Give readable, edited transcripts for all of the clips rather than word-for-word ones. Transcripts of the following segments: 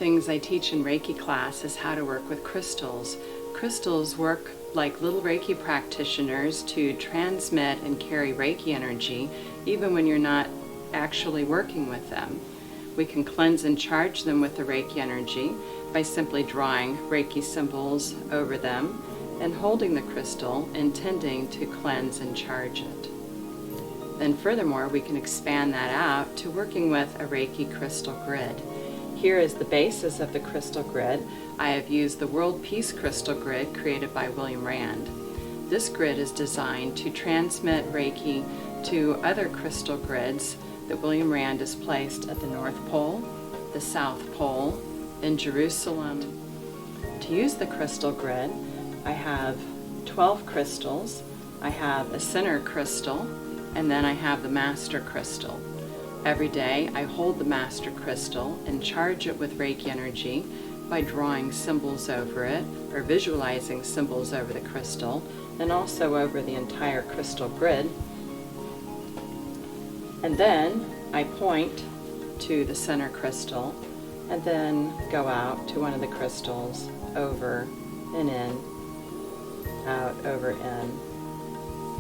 things I teach in Reiki class is how to work with crystals. Crystals work like little Reiki practitioners to transmit and carry Reiki energy even when you're not actually working with them. We can cleanse and charge them with the Reiki energy by simply drawing Reiki symbols over them and holding the crystal, intending to cleanse and charge it. Then furthermore, we can expand that out to working with a Reiki crystal grid. Here is the basis of the crystal grid. I have used the World Peace Crystal Grid created by William Rand. This grid is designed to transmit Reiki to other crystal grids that William Rand has placed at the North Pole, the South Pole, in Jerusalem. To use the crystal grid, I have 12 crystals. I have a center crystal, and then I have the master crystal. Every day I hold the master crystal and charge it with Reiki energy by drawing symbols over it or visualizing symbols over the crystal and also over the entire crystal grid. And then I point to the center crystal and then go out to one of the crystals, over and in, out, over, in.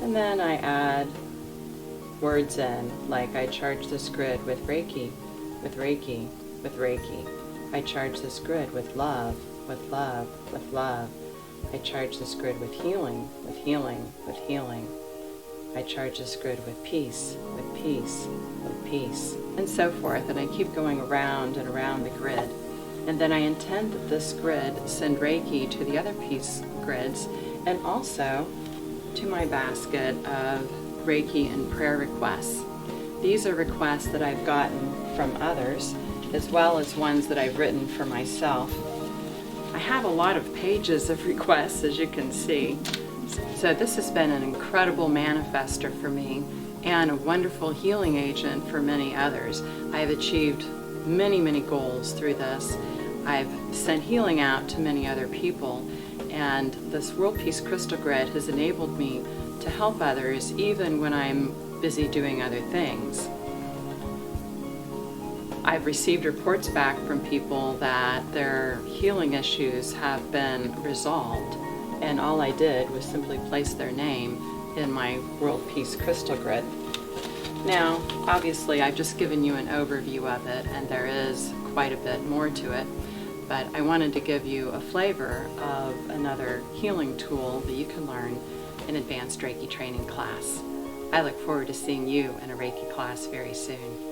And then I add words in, like I charge this grid with Reiki, with Reiki, with Reiki. I charge this grid with love, with love, with love. I charge this grid with healing, with healing, with healing. I charge this grid with peace, with peace, with peace, and so forth. And I keep going around and around the grid. And then I intend that this grid send Reiki to the other peace grids and also to my basket of Reiki and prayer requests. These are requests that I've gotten from others, as well as ones that I've written for myself. I have a lot of pages of requests, as you can see. So this has been an incredible manifester for me and a wonderful healing agent for many others. I have achieved many, many goals through this. I've sent healing out to many other people, and this World Peace Crystal Grid has enabled me to help others even when I'm busy doing other things. I've received reports back from people that their healing issues have been resolved, and all I did was simply place their name in my World Peace Crystal Grid. Now, obviously, I've just given you an overview of it, and there is quite a bit more to it, but I wanted to give you a flavor of another healing tool that you can learn in advanced Reiki training class. I look forward to seeing you in a Reiki class very soon.